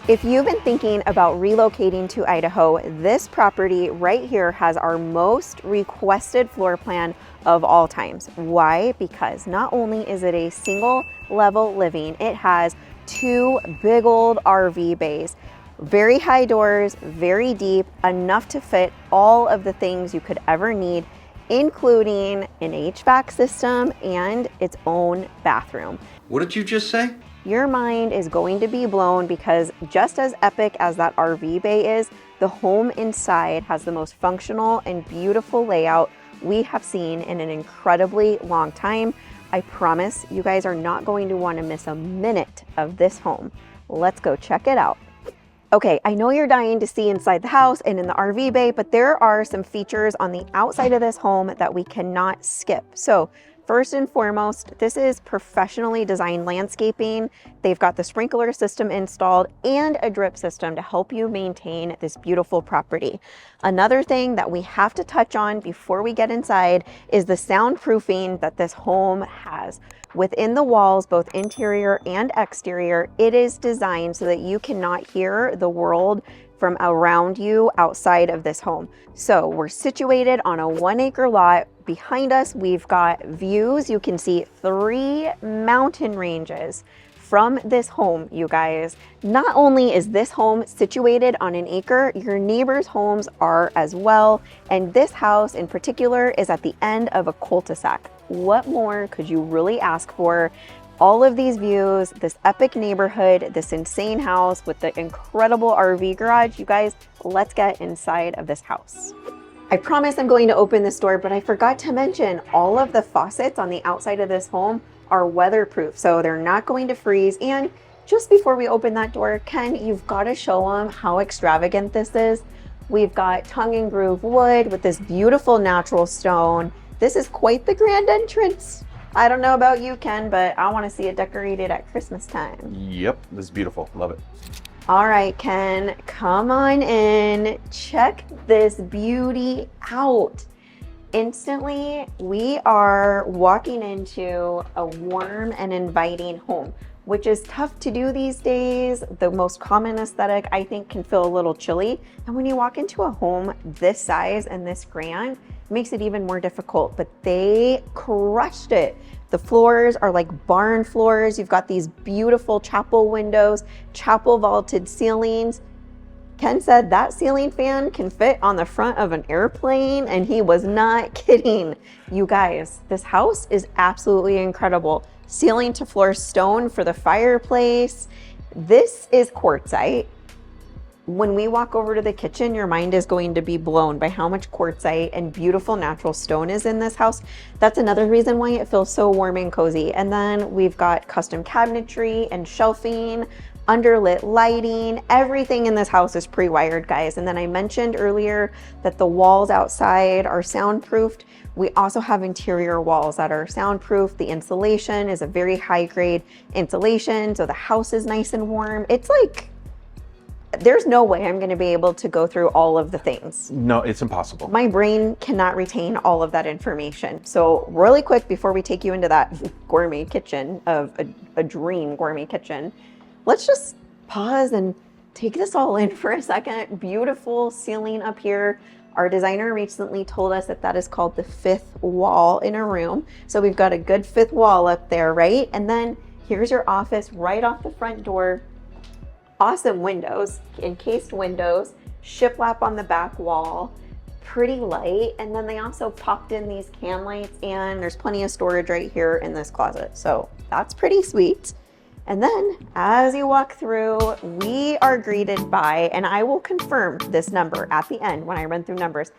If you've been thinking about relocating to Idaho, this property right here has our most requested floor plan of all times. Why? Because not only is it a single level living, it has two big old RV bays, very high doors, very deep, enough to fit all of the things you could ever need, including an HVAC system and its own bathroom. What did you just say? Your mind is going to be blown because just as epic as that RV bay is, the home inside has the most functional and beautiful layout we have seen in an incredibly long time. I promise you guys are not going to want to miss a minute of this home. Let's go check it out. Okay, I know you're dying to see inside the house and in the RV bay, but there are some features on the outside of this home that we cannot skip. So first and foremost, this is professionally designed landscaping. They've got the sprinkler system installed and a drip system to help you maintain this beautiful property. Another thing that we have to touch on before we get inside is the soundproofing that this home has. Within the walls, both interior and exterior, it is designed so that you cannot hear the world from around you outside of this home. So we're situated on a 1 acre lot. Behind us, we've got views. You can see 3 mountain ranges from this home, you guys. Not only is this home situated on an acre, your neighbors' homes are as well. And this house in particular is at the end of a cul-de-sac. What more could you really ask for? All of these views, this epic neighborhood, this insane house with the incredible RV garage. You guys, let's get inside of this house. I promise I'm going to open this door, but I forgot to mention all of the faucets on the outside of this home are weatherproof, so they're not going to freeze. And just before we open that door, Ken, you've got to show them how extravagant this is. We've got tongue and groove wood with this beautiful natural stone. This is quite the grand entrance. I don't know about you, Ken, but I want to see it decorated at Christmas time. Yep, this is beautiful. Love it. All right, Ken, come on in. Check this beauty out. Instantly, we are walking into a warm and inviting home, which is tough to do these days. The most common aesthetic, I think, can feel a little chilly. And when you walk into a home this size and this grand, it makes it even more difficult, but they crushed it. The floors are like barn floors. You've got these beautiful chapel windows, chapel vaulted ceilings. Ken said that ceiling fan can fit on the front of an airplane, and he was not kidding. You guys, this house is absolutely incredible. Ceiling to floor stone for the fireplace. This is quartzite. When we walk over to the kitchen, your mind is going to be blown by how much quartzite and beautiful natural stone is in this house. That's another reason why it feels so warm and cozy. And then we've got custom cabinetry and shelving, underlit lighting. Everything in this house is pre-wired, guys. And then I mentioned earlier that the walls outside are soundproofed. We also have interior walls that are soundproof. The insulation is a very high grade insulation, so the house is nice and warm. It's like, there's no way I'm gonna be able to go through all of the things. No, it's impossible. My brain cannot retain all of that information. So really quick, before we take you into that gourmet kitchen of a dream gourmet kitchen, let's just pause and take this all in for a second. Beautiful ceiling up here. Our designer recently told us that that is called the 5th wall in a room. So we've got a good 5th wall up there, right? And then here's your office right off the front door. Awesome windows, encased windows, shiplap on the back wall, pretty light. And then they also popped in these can lights, and there's plenty of storage right here in this closet. So that's pretty sweet. And then as you walk through, we are greeted by, and I will confirm this number at the end when I run through numbers,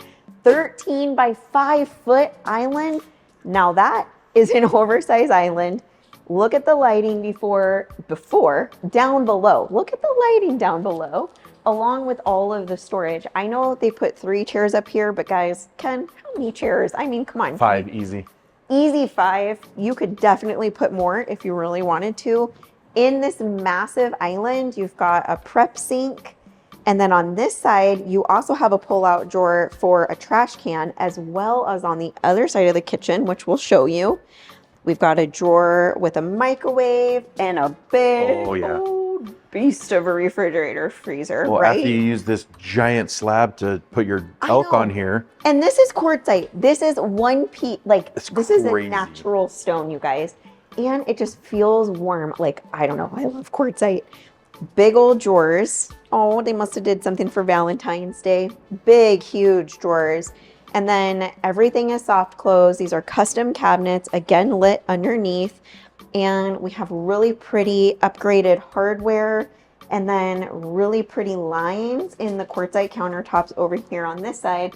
13 by 5 foot island. Now that is an oversized island. Look at the lighting before, down below. Look at the lighting down below, along with all of the storage. I know they put 3 chairs up here, but guys, Ken, how many chairs? I mean, come on. 5, easy. Easy 5. You could definitely put more if you really wanted to. In this massive island, you've got a prep sink. And then on this side, you also have a pull-out drawer for a trash can, as well as on the other side of the kitchen, which we'll show you. We've got a drawer with a microwave and a big old beast of a refrigerator freezer, Well, right? after you use this giant slab to put your I elk know. on here. And this is quartzite. This is one piece, like It's this is a crazy. natural stone, you guys. And it just feels warm. Like, I don't know, I love quartzite. Big old drawers. Oh, they must have did something for Valentine's Day. Big, huge drawers. And then everything is soft close. These are custom cabinets, again, lit underneath. And we have really pretty upgraded hardware and then really pretty lines in the quartzite countertops over here on this side,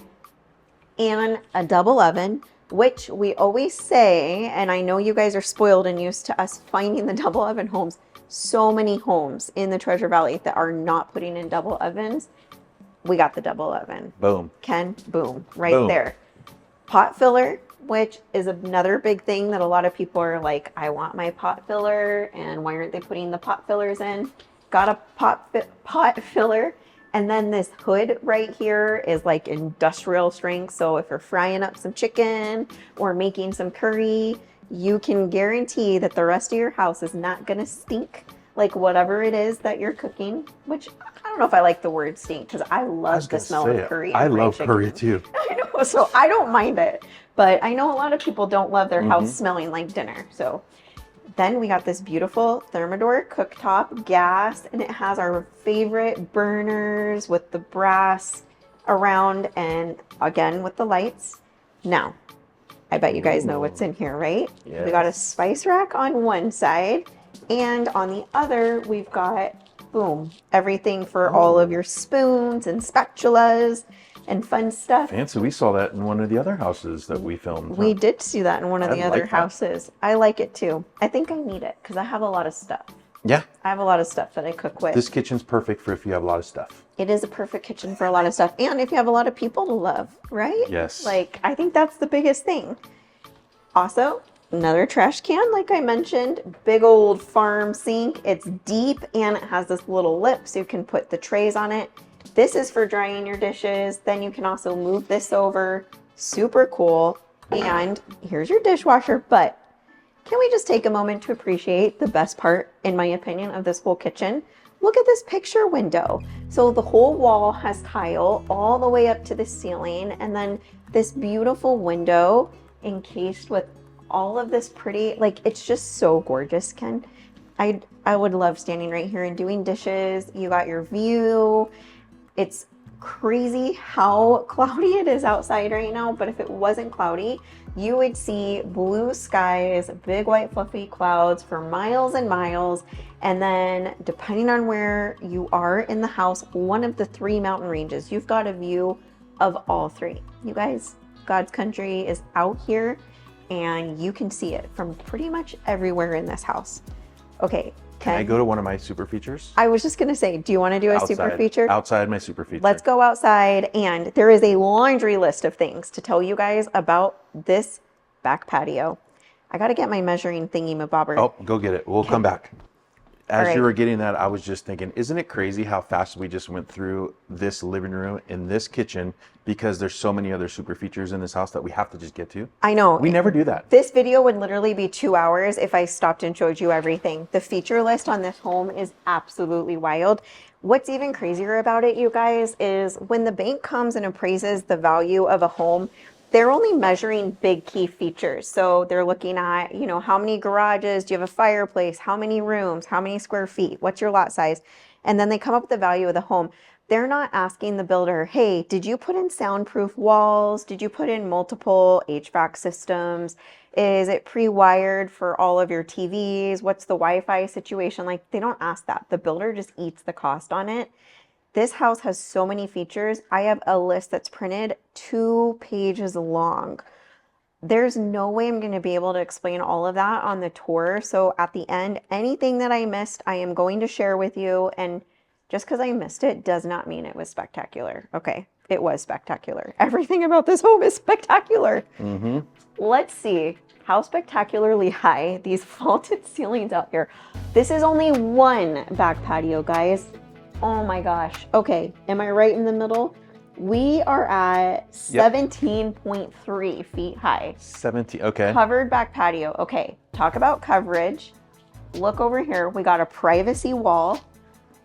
and a double oven, which we always say, and I know you guys are spoiled and used to us finding the double oven homes. So many homes in the Treasure Valley that are not putting in double ovens. We got the double oven. Boom. Ken, boom, right Boom. there. Pot filler, which is another big thing that a lot of people are like, I want my pot filler, and why aren't they putting the pot fillers in? Got a pot filler. And then this hood right here is like industrial strength. So if you're frying up some chicken or making some curry, you can guarantee that the rest of your house is not gonna stink like whatever it is that you're cooking, which I don't know if I like the word stink because I love the smell of curry. I and fried love chicken. curry too. I know, so I don't mind it. But I know a lot of people don't love their house smelling like dinner. So then we got this beautiful Thermador cooktop, gas, and it has our favorite burners with the brass around and again with the lights. Now, I bet you guys know what's in here, right? Yes. We got a spice rack on one side, and on the other, we've got, boom, everything for all of your spoons and spatulas and fun stuff. Fancy. We saw that in one of the other houses that we filmed. We did see that in one of the I other like that. houses. I like it too. I think I need it because I have a lot of stuff. Yeah. I have a lot of stuff that I cook with. This kitchen's perfect for if you have a lot of stuff. It is a perfect kitchen for a lot of stuff. And if you have a lot of people to love, right? Yes. Like, I think that's the biggest thing. Also, another trash can, like I mentioned, big old farm sink. It's deep and it has this little lip so you can put the trays on it. This is for drying your dishes. Then you can also move this over. Super cool. And here's your dishwasher. But can we just take a moment to appreciate the best part, in my opinion, of this whole kitchen? Look at this picture window. So the whole wall has tile all the way up to the ceiling, and then this beautiful window encased with all of this pretty, like, it's just so gorgeous, Ken. I would love standing right here and doing dishes. You got your view. It's crazy how cloudy it is outside right now, but if it wasn't cloudy, you would see blue skies, big white fluffy clouds for miles and miles. And then depending on where you are in the house, one of the 3 mountain ranges, you've got a view of all 3. You guys, God's country is out here and you can see it from pretty much everywhere in this house. Okay. Can I go to one of my super features? I was just going to say, do you want to do a super feature? Outside my super feature. Let's go outside, and there is a laundry list of things to tell you guys about this back patio. I got to get my measuring thingy-mabobber. Oh, go get it. We'll come back. As right. you were getting that, I was just thinking, isn't it crazy how fast we just went through this living room and this kitchen because there's so many other super features in this house that we have to just get to? I know. We never do that. This video would literally be 2 hours if I stopped and showed you everything. The feature list on this home is absolutely wild. What's even crazier about it, you guys, is when the bank comes and appraises the value of a home, they're only measuring big key features. So they're looking at, you know, how many garages, do you have a fireplace, how many rooms, how many square feet, what's your lot size? And then they come up with the value of the home. They're not asking the builder, hey, did you put in soundproof walls? Did you put in multiple HVAC systems? Is it pre-wired for all of your TVs? What's the Wi-Fi situation like? They don't ask that. The builder just eats the cost on it. This house has so many features. I have a list that's printed 2 pages long. There's no way I'm going to be able to explain all of that on the tour. So at the end, anything that I missed, I am going to share with you. And just because I missed it does not mean it was spectacular. Okay, it was spectacular. Everything about this home is spectacular. Let's see how spectacularly high these vaulted ceilings out here. This is only one back patio, guys. Oh my gosh. Okay, am I right in the middle? We are at 17.3 feet high. 17, okay. Covered back patio. Okay, talk about coverage. Look over here. We got a privacy wall.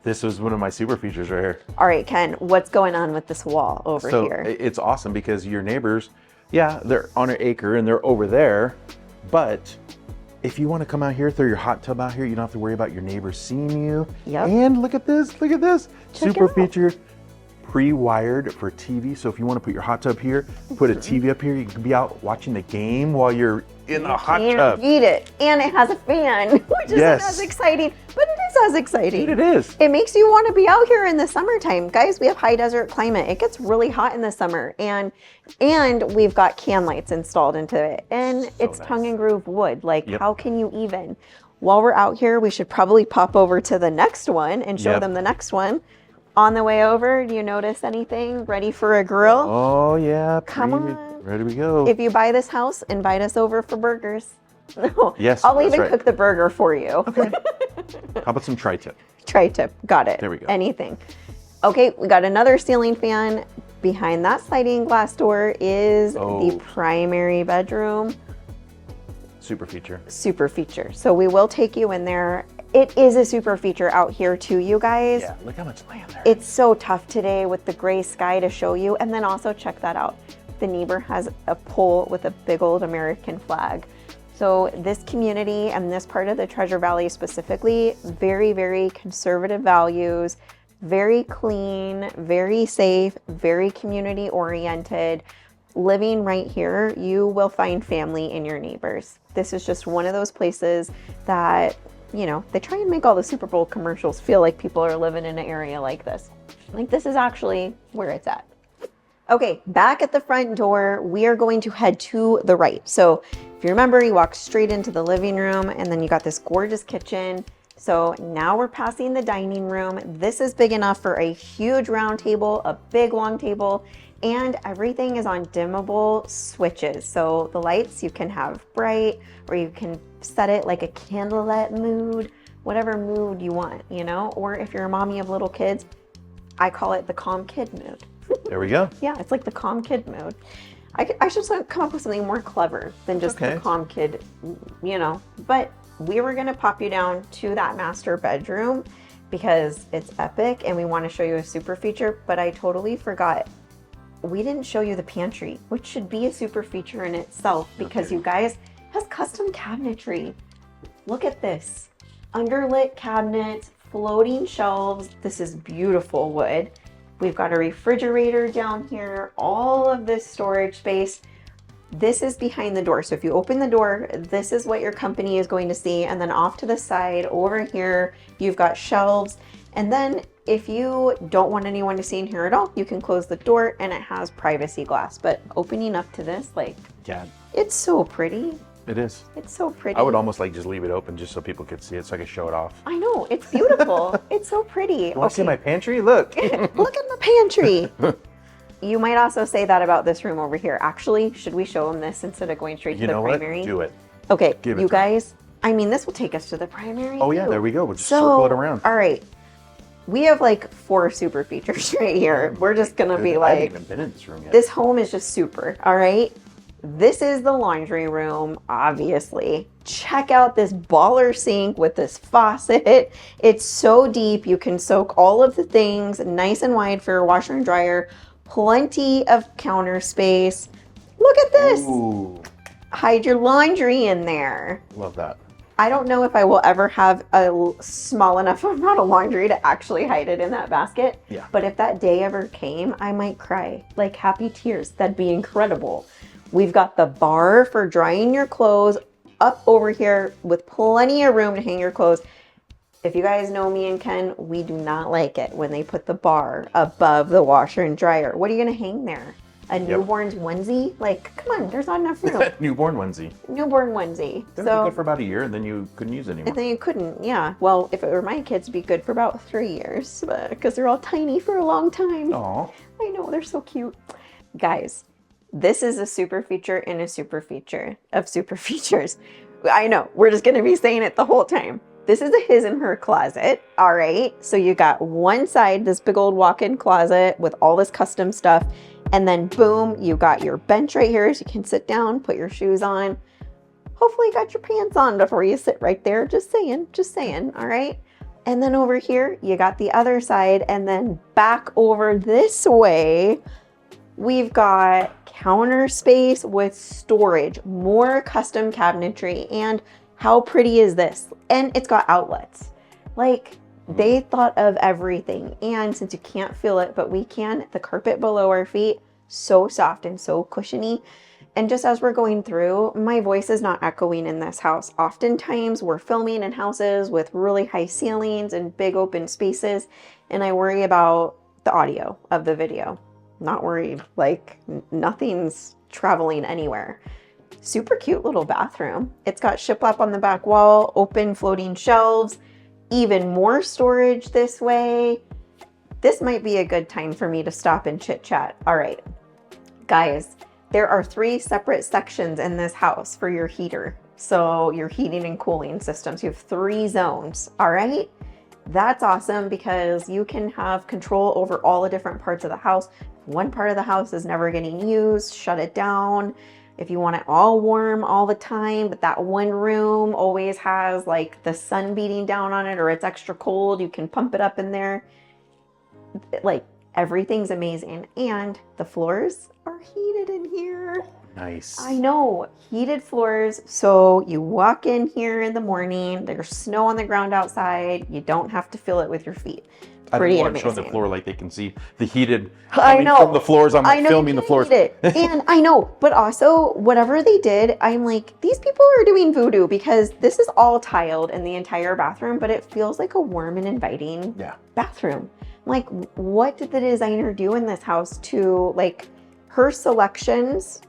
This was one of my super features right here. All right, Ken, what's going on with this wall over here? It's awesome because your neighbors, yeah, they're on an acre and they're over there, but if you want to come out here, throw your hot tub out here, you don't have to worry about your neighbors seeing you. Yep. And look at this, Check super it out. featured, pre-wired for TV. So if you want to put your hot tub here, put a TV up here, you can be out watching the game while you're in the hot tub. Beat it. And it has a fan, which isn't as exciting, but it is as exciting. It is. It makes you want to be out here in the summertime. Guys, we have high desert climate. It gets really hot in the summer. And we've got can lights installed into it. And it's nice. tongue and groove wood. Like, how can you even? While we're out here, we should probably pop over to the next one and show them the next one. On the way over, do you notice anything? Ready for a grill? Oh yeah, Come on. Ready we go. If you buy this house, invite us over for burgers. No, Yes, I'll that's even right. cook the burger for you. Okay. How about some tri-tip? Tri-tip, got it. There we go. Anything. Okay, we got another ceiling fan. Behind that sliding glass door is the primary bedroom. Super feature. Super feature. So we will take you in there. It is a super feature out here too, you guys. Yeah, look how much land there. It's so tough today with the gray sky to show you. And then also check that out. The neighbor has a pole with a big old American flag. So this community and this part of the Treasure Valley specifically, very, very conservative values, very clean, very safe, very community oriented. Living right here, you will find family in your neighbors. This is just one of those places that, you know, they try and make all the Super Bowl commercials feel like people are living in an area like this. Like, this is actually where it's at. Okay, back at the front door, we are going to head to the right. So if you remember, you walk straight into the living room and then you got this gorgeous kitchen. So now we're passing the dining room. This is big enough for a huge round table, a big long table, and everything is on dimmable switches. So the lights you can have bright, or you can set it like a candlelit mood, whatever mood you want, you know? Or if you're a mommy of little kids, I call it the calm kid mood. There we go. Yeah, it's like the calm kid mode. I should come up with something more clever than just the calm kid, you know. But we were going to pop you down to that master bedroom because it's epic and we want to show you a super feature. But I totally forgot. We didn't show you the pantry, which should be a super feature in itself because you guys, it has custom cabinetry. Look at this. Underlit cabinets, floating shelves. This is beautiful wood. We've got a refrigerator down here, all of this storage space. This is behind the door. So if you open the door, this is what your company is going to see. And then off to the side over here, you've got shelves. And then if you don't want anyone to see in here at all, you can close the door and it has privacy glass. But opening up to this, like, Yeah, it's so pretty. it is. It's so pretty. I would almost like just leave it open just so people could see it so I could show it off. I know, it's beautiful. It's so pretty. You want to see my pantry? Look. Look at my pantry. You might also say that about this room over here. Actually, should we show them this instead of going straight to the primary? Do it. Okay, Give it you to 'em. guys, I mean, this will take us to the primary. Oh yeah, too. there we go. We'll just circle it around. All right. We have like 4 super features right here. We're just going to be I haven't like, even been in this room yet. this home is just super. All right. This is the laundry room, obviously. Check out this baller sink with this faucet. It's so deep. You can soak all of the things nice and wide for your washer and dryer. Plenty of counter space. Look at this. Ooh, Hide your laundry in there. love that. I don't know if I will ever have a small enough amount of laundry to actually hide it in that basket. Yeah. But if that day ever came, I might cry. Like happy tears. That'd be incredible. We've got the bar for drying your clothes up over here with plenty of room to hang your clothes. If you guys know me and Ken, we do not like it when they put the bar above the washer and dryer. What are you going to hang there? A newborn's onesie? Like, come on, there's not enough room. Newborn onesie. Newborn onesie. It'd be good for about a year, and then you couldn't use it anymore. And then you couldn't, yeah. Well, if it were my kids, it'd be good for about 3 years because they're all tiny for a long time. Aw. I know, they're so cute. Guys, this is a super feature in a super feature of super features. I know, we're just going to be saying it the whole time. This is a his and her closet, all right? So you got one side, this big old walk-in closet with all this custom stuff. And then boom, you got your bench right here so you can sit down, put your shoes on. Hopefully you got your pants on before you sit right there. Just saying, all right? And then over here, you got the other side. And then back over this way, we've got counter space with storage, more custom cabinetry. And how pretty is this? And it's got outlets. Like, they thought of everything. And since you can't feel it, but we can, the carpet below our feet, so soft and so cushiony. And just as we're going through, my voice is not echoing in this house. Oftentimes we're filming in houses with really high ceilings and big open spaces, and I worry about the audio of the video. Not worried, like nothing's traveling anywhere. Super cute little bathroom. It's got shiplap on the back wall, open floating shelves, even more storage this way. This might be a good time for me to stop and chit chat. All right, guys. There are 3 separate sections in this house for your heater. So your heating and cooling systems, you have 3 zones, all right? That's awesome because you can have control over all the different parts of the house. One part of the house is never getting used, shut it down. If you want it all warm all the time, but that one room always has like the sun beating down on it or it's extra cold, you can pump it up in there. Like, everything's amazing. And the floors are heated in here. Nice. I know, heated floors. So you walk in here in the morning, there's snow on the ground outside. You don't have to feel it with your feet. Pretty I don't want to show amazing. the floor like they can see the heated I know. from the floors. I'm like filming the floors. And I know, but also whatever they did, I'm like, these people are doing voodoo because this is all tiled in the entire bathroom, but it feels like a warm and inviting bathroom. Like, what did the designer do in this house to, like, her selections,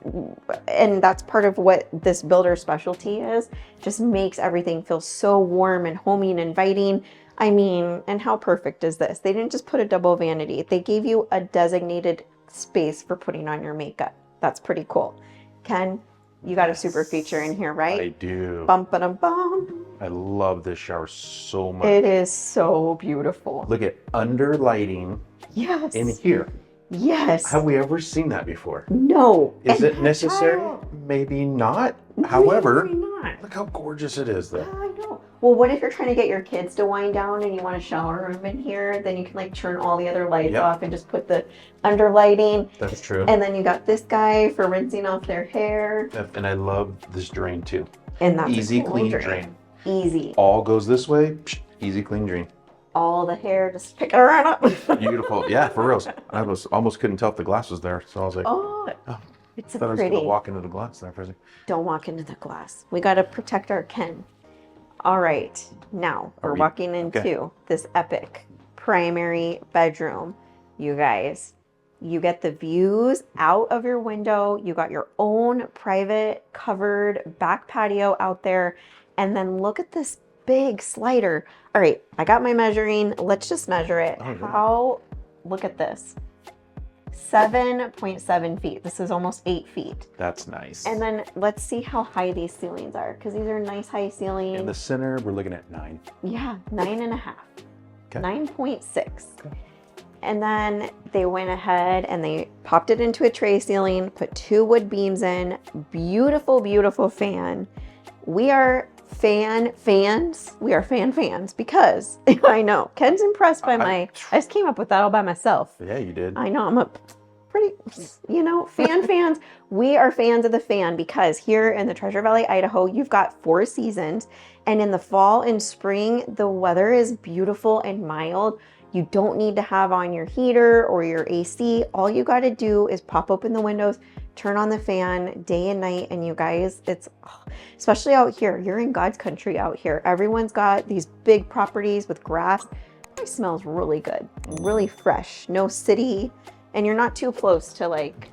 and that's part of what this builder's specialty is, just makes everything feel so warm and homey and inviting. I mean, and how perfect is this? They didn't just put a double vanity. They gave you a designated space for putting on your makeup. That's pretty cool. Ken, you got a super feature in here, right? I do. Bum-ba-dum-bum. I love this shower so much. It is so beautiful. Look at under lighting in here. Yes. Have we ever seen that before? No. Is it necessary? Maybe not. However, maybe not. Look how gorgeous it is, though. I know. Well, what if you're trying to get your kids to wind down and you want a shower room in here? Then you can like turn all the other lights off and just put the under lighting. That's true. And then you got this guy for rinsing off their hair. And I love this drain too. And that's easy, a cool clean drain. Easy. All goes this way. Easy, clean drain. All the hair, just pick it right up. Beautiful. Yeah, for real. I was almost couldn't tell if the glass was there, so I was like, oh it's a I thought pretty. I was gonna walk into the glass there for a second. Don't walk into the glass. We got to protect our Ken. All right, now we're walking into this epic primary bedroom. You guys, you get the views out of your window. You got your own private covered back patio out there. And then look at this big slider. All right, I got my measuring. Let's just measure it. Look at this. 7.7 feet. This is almost 8 feet. That's nice. And then let's see how high these ceilings are, because these are nice high ceilings. In the center, we're looking at 9. Yeah, 9.5. Okay. 9.6. Okay. And then they went ahead and they popped it into a tray ceiling, put 2 wood beams in, beautiful, beautiful fan. We are fans. We are fans because I know Ken's impressed by I just came up with that all by myself. Yeah, you did. I know I'm a pretty, fans. We are fans of the fan because here in the Treasure Valley, Idaho, you've got 4 seasons. And in the fall and spring, the weather is beautiful and mild. You don't need to have on your heater or your AC. All you got to do is pop open the windows, turn on the fan day and night. And you guys, it's especially out here. You're in God's country out here. Everyone's got these big properties with grass. It smells really good, really fresh. No city. And you're not too close to like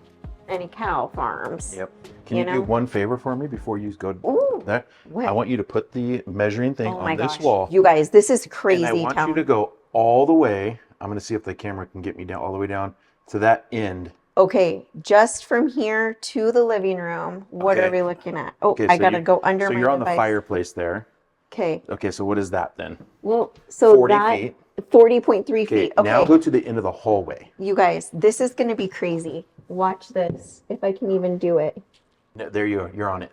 any cow farms. Yep. Can you do one favor for me before you go there? What? I want you to put the measuring thing on this wall. You guys, this is crazy. And I want you to go all the way. I'm going to see if the camera can get me down all the way down to that end. Okay, just from here to the living room, what are we looking at? Oh, I got to go under my So you're on device. the fireplace there. Okay. Okay, so what is that then? Well, so 40 that feet. 40.3 Okay, feet. Okay. now go to the end of the hallway. You guys, this is going to be crazy. Watch this, if I can even do it. No, there you are. You're on it.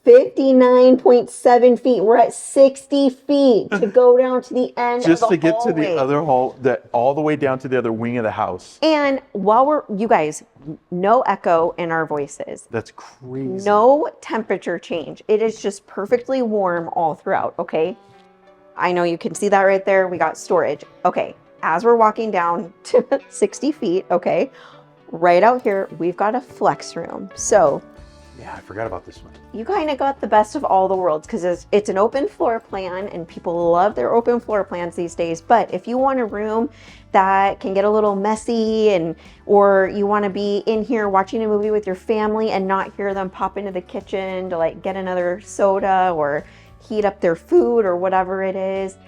59.7 feet. We're at 60 feet to go down to the end Just of the to get to hallway. the other hall, all the way down to the other wing of the house. And while you guys, no echo in our voices. That's crazy. No temperature change. It is just perfectly warm all throughout, okay? I know you can see that right there. We got storage. Okay, as we're walking down to 60 feet, okay, right out here, we've got a flex room. So yeah, I forgot about this one. you kind of got the best of all the worlds because it's an open floor plan and people love their open floor plans these days. But if you want a room that can get a little messy or you want to be in here watching a movie with your family and not hear them pop into the kitchen to like get another soda or heat up their food or whatever it is,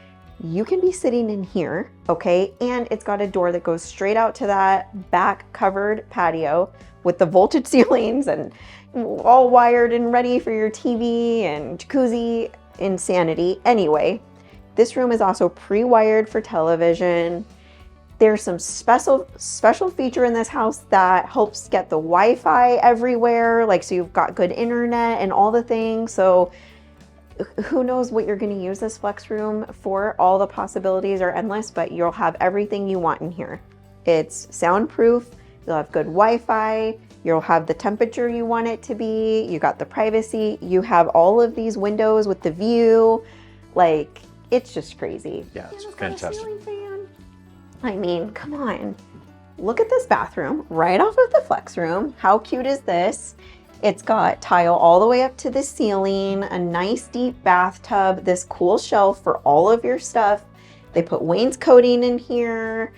you can be sitting in here, okay? And it's got a door that goes straight out to that back covered patio with the vaulted ceilings and all wired and ready for your TV and jacuzzi insanity. Anyway, this room is also pre-wired for television. There's some special feature in this house that helps get the Wi-Fi everywhere, like so you've got good internet and all the things. So who knows what you're going to use this flex room for. All the possibilities are endless, but you'll have everything you want in here. It's soundproof. You'll have good Wi-Fi. You'll have the temperature you want it to be. You got the privacy. You have all of these windows with the view. Like, it's just crazy. Yeah, it's got a fantastic. ceiling fan. I mean, come on. Look at this bathroom right off of the flex room. How cute is this? It's got tile all the way up to the ceiling, a nice deep bathtub, this cool shelf for all of your stuff. They put wainscoting in here.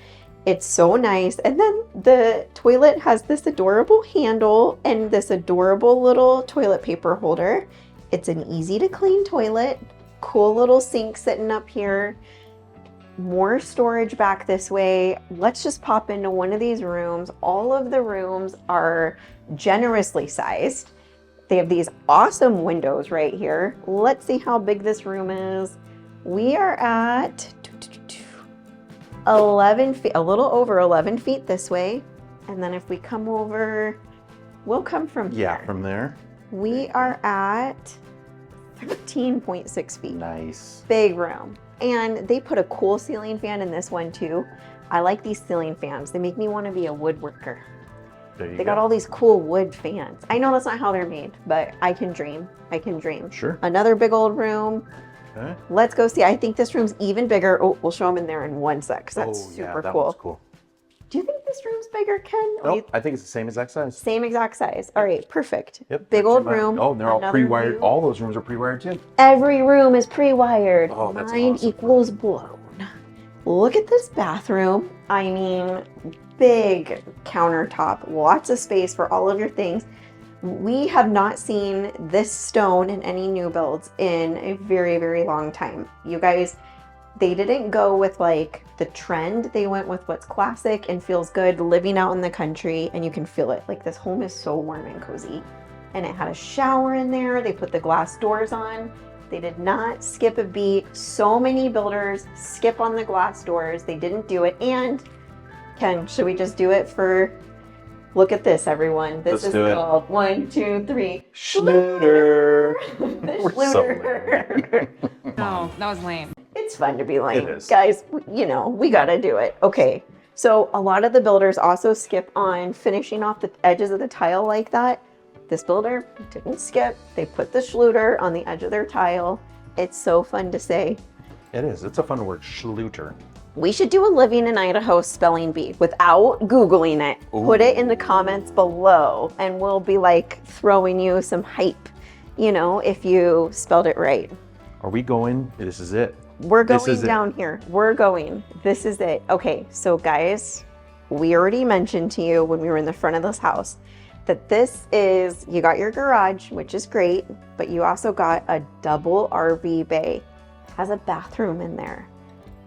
It's so nice. And then the toilet has this adorable handle and this adorable little toilet paper holder. It's an easy to clean toilet. Cool little sink sitting up here. More storage back this way. Let's just pop into one of these rooms. All of the rooms are generously sized. They have these awesome windows right here. Let's see how big this room is. We are at 11 feet, a little over 11 feet this way. And then if we come over, we'll come from here. Yeah, from there. We are at 13.6 feet. Nice. Big room. And they put a cool ceiling fan in this one too. I like these ceiling fans. They make me want to be a woodworker. There you They got all these cool wood fans. I know that's not how they're made, but I can dream. I can dream. Sure. Another big old room. Okay. Let's go see. I think this room's even bigger. Oh, we'll show them in there in one sec because that's super that cool. one's cool. Do you think this room's bigger, Ken? Nope, I think it's the same exact size. Same exact size. All right, perfect. Yep. Big old room. Oh, and they're all Another pre-wired. view. All those rooms are pre-wired too. Every room is pre-wired. Oh, that's Mine awesome. equals blown. Look at this bathroom. I mean, big countertop, lots of space for all of your things. We have not seen this stone in any new builds in a very, very long time. You guys, they didn't go with like the trend. They went with what's classic and feels good living out in the country, and you can feel it. Like this home is so warm and cozy. And it had a shower in there. They put the glass doors on. They did not skip a beat. So many builders skip on the glass doors. They didn't do it. And Ken, should we just do it for, look at this, everyone. This Let's is do it. called 1, 2, 3. Schluter. The We're so Schluter. No, that was lame. It's fun to be lame. It is. Guys, you know, we got to do it. Okay. So a lot of the builders also skip on finishing off the edges of the tile like that. This builder didn't skip. They put the Schluter on the edge of their tile. It's so fun to say. It is. It's a fun word. Schluter. We should do a living in Idaho spelling bee without Googling it. Ooh. Put it in the comments below and we'll be like throwing you some hype, you know, if you spelled it right. Are we going? This is it. We're This going is it. down here. We're going. This is it. Okay, so guys, we already mentioned to you when we were in the front of this house that this is, you got your garage, which is great, but you also got a double RV bay. It has a bathroom in there.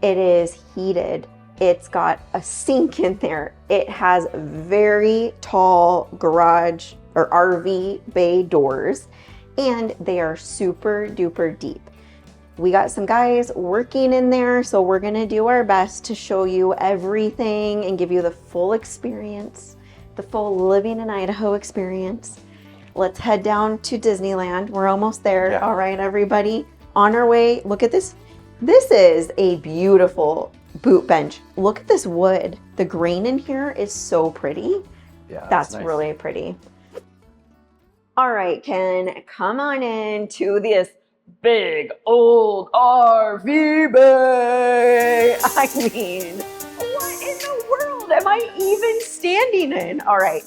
It is heated. It's got a sink in there. It has very tall garage or RV bay doors, and they are super duper deep. We got some guys working in there, so we're gonna do our best to show you everything and give you the full experience, the full living in Idaho experience. let's head down to Disneyland. We're almost there. Yeah. All right, everybody. On our way, look at this. This is a beautiful boot bench. Look at this wood. The grain in here is so pretty. Yeah, That's nice. really pretty. All right, Ken, come on in to this big old RV bay. I mean, what in the world am I even standing in? All right,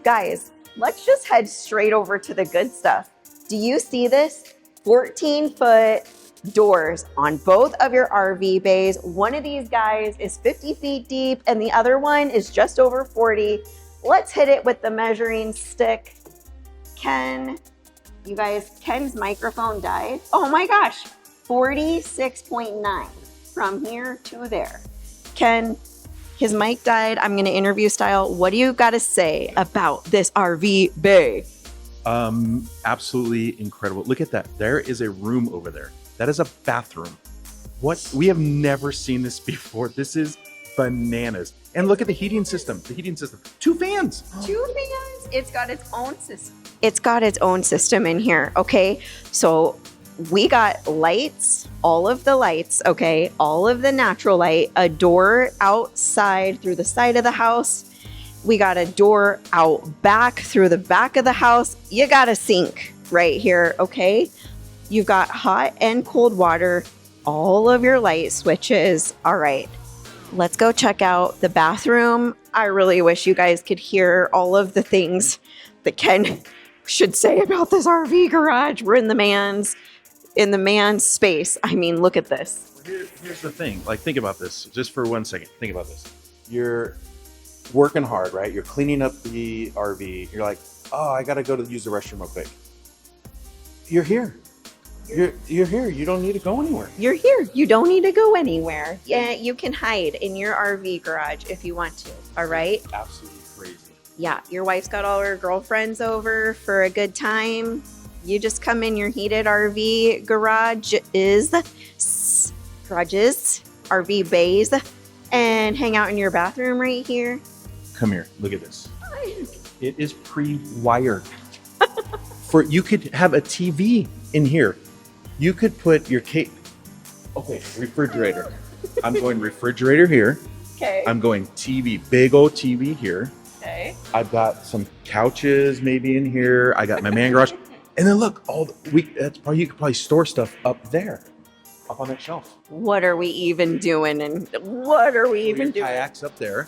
guys, let's just head straight over to the good stuff. Do you see this? 14-foot doors on both of your RV bays. One of these guys is 50 feet deep and the other one is just over 40. Let's hit it with the measuring stick. Ken, you guys, Ken's microphone died. Oh my gosh, 46.9 from here to there. Ken, his mic died. I'm gonna interview style. What do you gotta say about this RV bay? Absolutely incredible. Look at that. There is a room over there. That is a bathroom. What? We have never seen this before. This is bananas. And look at the heating system. The heating system. 2 fans. 2 fans. It's got its own system. It's got its own system in here. Okay. So we got lights, all of the lights. Okay. All of the natural light, a door outside through the side of the house. We got a door out back through the back of the house. You got a sink right here. Okay. You've got hot and cold water, all of your light switches. All right. Let's go check out the bathroom. I really wish you guys could hear all of the things that Ken should say about this RV garage. We're in the man's space. I mean, look at this. Here's the thing. Like, think about this just for 1 second. Think about this. You're working hard, right? You're cleaning up the RV. You're like, oh, I got to go to use the restroom real quick. You're here. You're here. You don't need to go anywhere. You're here. You don't need to go anywhere. Yeah, you can hide in your RV garage if you want to. All right. Absolutely crazy. Yeah, your wife's got all her girlfriends over for a good time. You just come in your heated RV garages, RV bays, and hang out in your bathroom right here. Come here. Look at this. It is pre-wired. You could have a TV in here. You could put your refrigerator. I'm going refrigerator here. Okay. I'm going TV, big old TV here. Okay. I've got some couches maybe in here. I got my man garage. And then look, you could probably store stuff up there, up on that shelf. What are we even doing? And what are we even doing? Kayaks up there.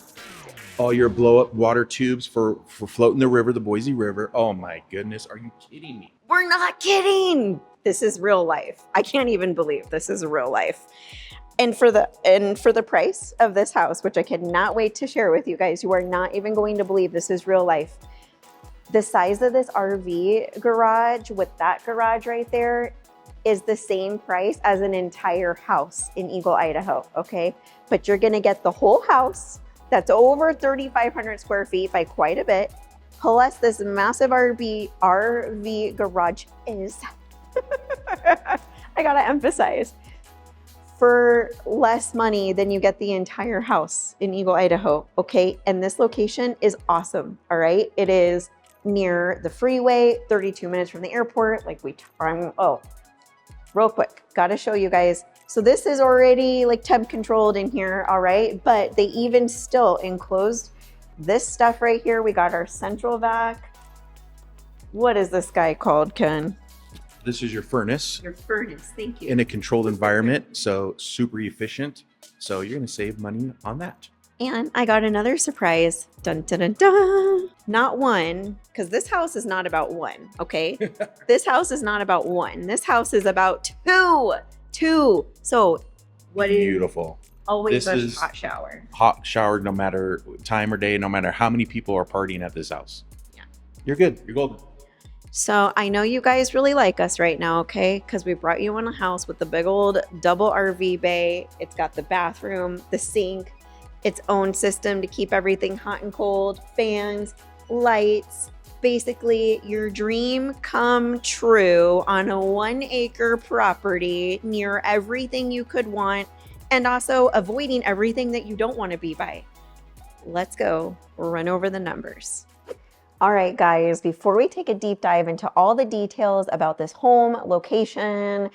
All your blow up water tubes for floating the river, the Boise River. Oh my goodness. Are you kidding me? We're not kidding. This is real life. I can't even believe this is real life. And for the price of this house, which I cannot wait to share with you guys, you are not even going to believe this is real life. The size of this RV garage with that garage right there is the same price as an entire house in Eagle, Idaho, okay? But you're gonna get the whole house that's over 3,500 square feet by quite a bit, plus this massive RV garage is, I gotta emphasize, for less money than you get the entire house in Eagle, Idaho, okay? And this location is awesome, all right? It is near the freeway, 32 minutes from the airport. Real quick, gotta show you guys. So this is already like temp controlled in here, all right? But they even still enclosed this stuff right here. We got our central vac. What is this guy called, Ken? This is your furnace. Your furnace, thank you. In a controlled environment, so super efficient. So you're gonna save money on that. And I got another surprise. Dun, dun, dun, dun. Not one, because this house is not about one, okay? This house is not about one. This house is about two. So what is beautiful? Always This a is hot shower. Hot shower, no matter time or day, no matter how many people are partying at this house. Yeah. You're good. You're golden. So I know you guys really like us right now, okay? Because we brought you in a house with the big old double RV bay. It's got the bathroom, the sink, its own system to keep everything hot and cold, fans, lights, basically your dream come true on a 1-acre property near everything you could want and also avoiding everything that you don't want to be by. Let's go run over the numbers. All right, guys, before we take a deep dive into all the details about this home, location,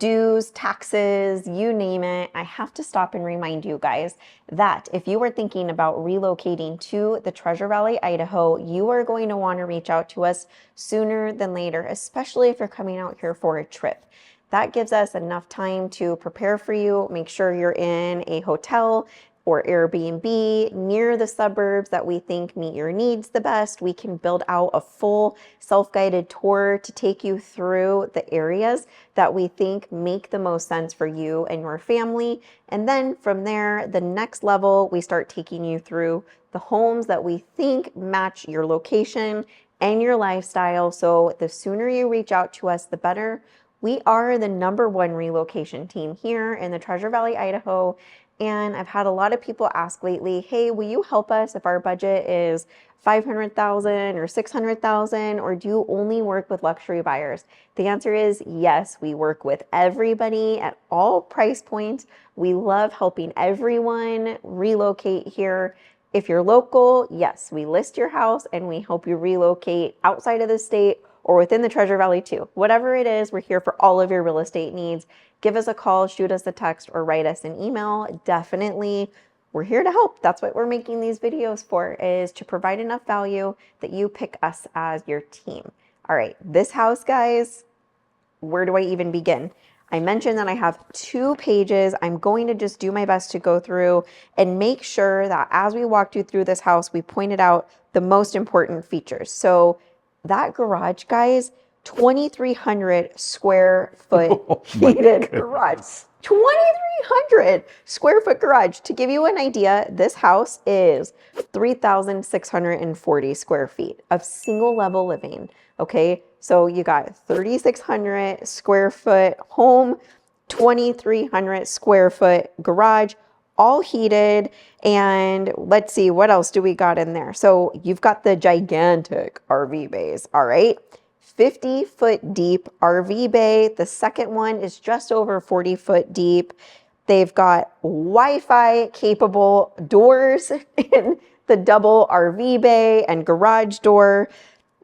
dues, taxes, you name it, I have to stop and remind you guys that if you are thinking about relocating to the Treasure Valley, Idaho, you are going to want to reach out to us sooner than later, especially if you're coming out here for a trip. That gives us enough time to prepare for you, make sure you're in a hotel or Airbnb near the suburbs that we think meet your needs the best. We can build out a full self-guided tour to take you through the areas that we think make the most sense for you and your family. And then from there, the next level, we start taking you through the homes that we think match your location and your lifestyle. So the sooner you reach out to us, the better. We are the #1 relocation team here in the Treasure Valley, Idaho. And I've had a lot of people ask lately, hey, will you help us if our budget is $500,000 or $600,000, or do you only work with luxury buyers? The answer is yes, we work with everybody at all price points. We love helping everyone relocate here. If you're local, yes, we list your house and we help you relocate outside of the state or within the Treasure Valley too. Whatever it is, we're here for all of your real estate needs. Give us a call, shoot us a text, or write us an email. Definitely, we're here to help. That's what we're making these videos for, is to provide enough value that you pick us as your team. All right, this house, guys, where do I even begin? I mentioned that I have 2 pages. I'm going to just do my best to go through and make sure that as we walked you through this house, we pointed out the most important features. So that garage, guys, 2,300 square foot heated garage. 2,300 square foot garage. To give you an idea, this house is 3,640 square feet of single level living. Okay, so you got 3,600 square foot home, 2,300 square foot garage, all heated. And let's see, what else do we got in there? So you've got the gigantic RV bays, all right? 50-foot deep RV bay. The second one is just over 40-foot deep. They've got Wi-Fi capable doors in the double RV bay and garage door.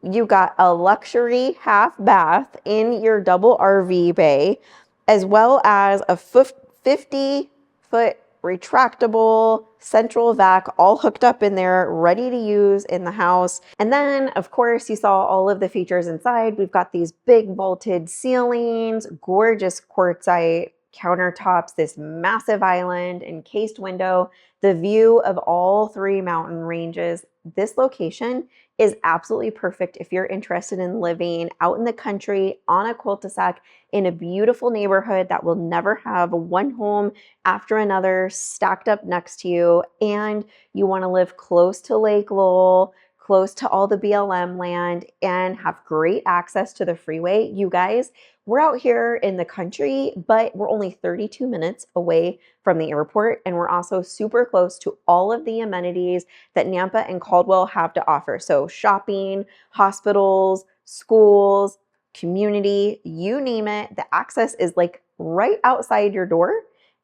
You got a luxury half bath in your double RV bay, as well as a 50-foot retractable central vac all hooked up in there, ready to use in the house. And then, of course, you saw all of the features inside. We've got these big vaulted ceilings, gorgeous quartzite countertops, this massive island, encased window, the view of all 3 mountain ranges. This location is absolutely perfect if you're interested in living out in the country on a cul-de-sac in a beautiful neighborhood that will never have one home after another stacked up next to you, and you want to live close to Lake Lowell, close to all the BLM land, and have great access to the freeway. You guys, we're out here in the country, but we're only 32 minutes away from the airport, and we're also super close to all of the amenities that Nampa and Caldwell have to offer. So shopping, hospitals, schools, community, you name it. The access is like right outside your door,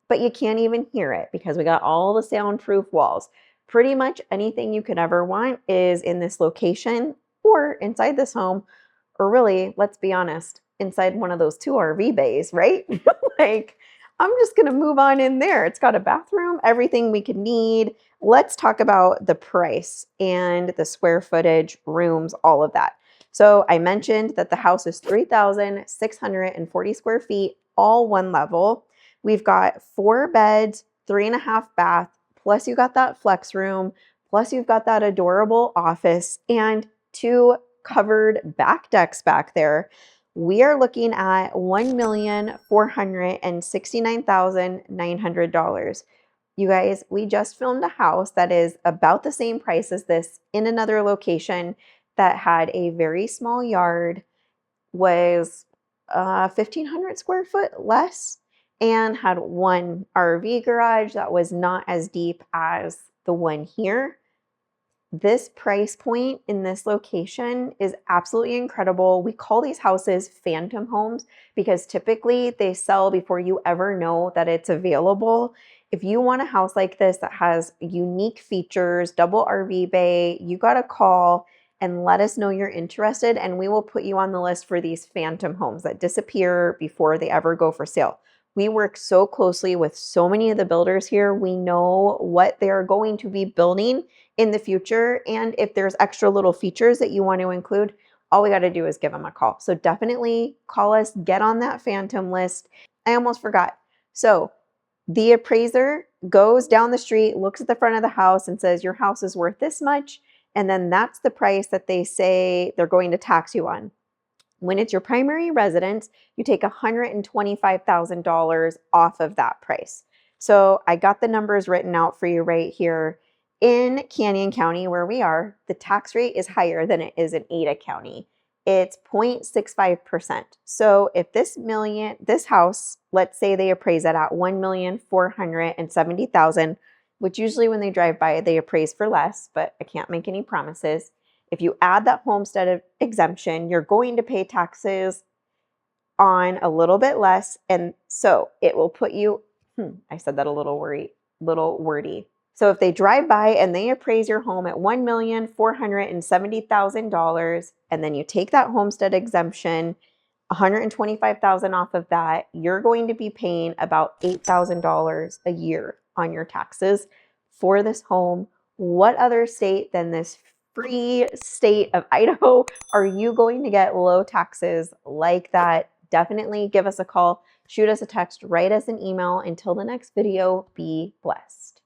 but you can't even hear it because we got all the soundproof walls. Pretty much anything you could ever want is in this location or inside this home, or really, let's be honest, inside one of those 2 RV bays, right? Like, I'm just gonna move on in there. It's got a bathroom, everything we could need. Let's talk about the price and the square footage, rooms, all of that. So I mentioned that the house is 3,640 square feet, all one level. We've got 4 beds, 3.5 bath, plus you got that flex room, plus you've got that adorable office and 2 covered back decks back there. We are looking at $1,469,900. You guys, we just filmed a house that is about the same price as this in another location that had a very small yard, was 1,500 square foot less, and had 1 RV garage that was not as deep as the one here. This price point in this location is absolutely incredible. We call these houses phantom homes because typically they sell before you ever know that it's available. If you want a house like this that has unique features, double RV bay, you got to call and let us know you're interested, and we will put you on the list for these phantom homes that disappear before they ever go for sale. We work so closely with so many of the builders here. We know what they're going to be building in the future, and if there's extra little features that you want to include, all we got to do is give them a call. So definitely call us, get on that phantom list. I almost forgot. So the appraiser goes down the street, looks at the front of the house and says, your house is worth this much. And then that's the price that they say they're going to tax you on. When it's your primary residence, you take $125,000 off of that price. So I got the numbers written out for you right here. In Canyon County, where we are, the tax rate is higher than it is in Ada County. It's 0.65%. So if this house, let's say they appraise it at $1,470,000, which usually when they drive by, they appraise for less, but I can't make any promises. If you add that homestead exemption, you're going to pay taxes on a little bit less. And so it will put you, I said that a little wordy. So if they drive by and they appraise your home at $1,470,000, and then you take that homestead exemption, $125,000 off of that, you're going to be paying about $8,000 a year on your taxes for this home. What other state than this free state of Idaho are you going to get low taxes like that? Definitely give us a call, shoot us a text, write us an email. Until the next video, be blessed.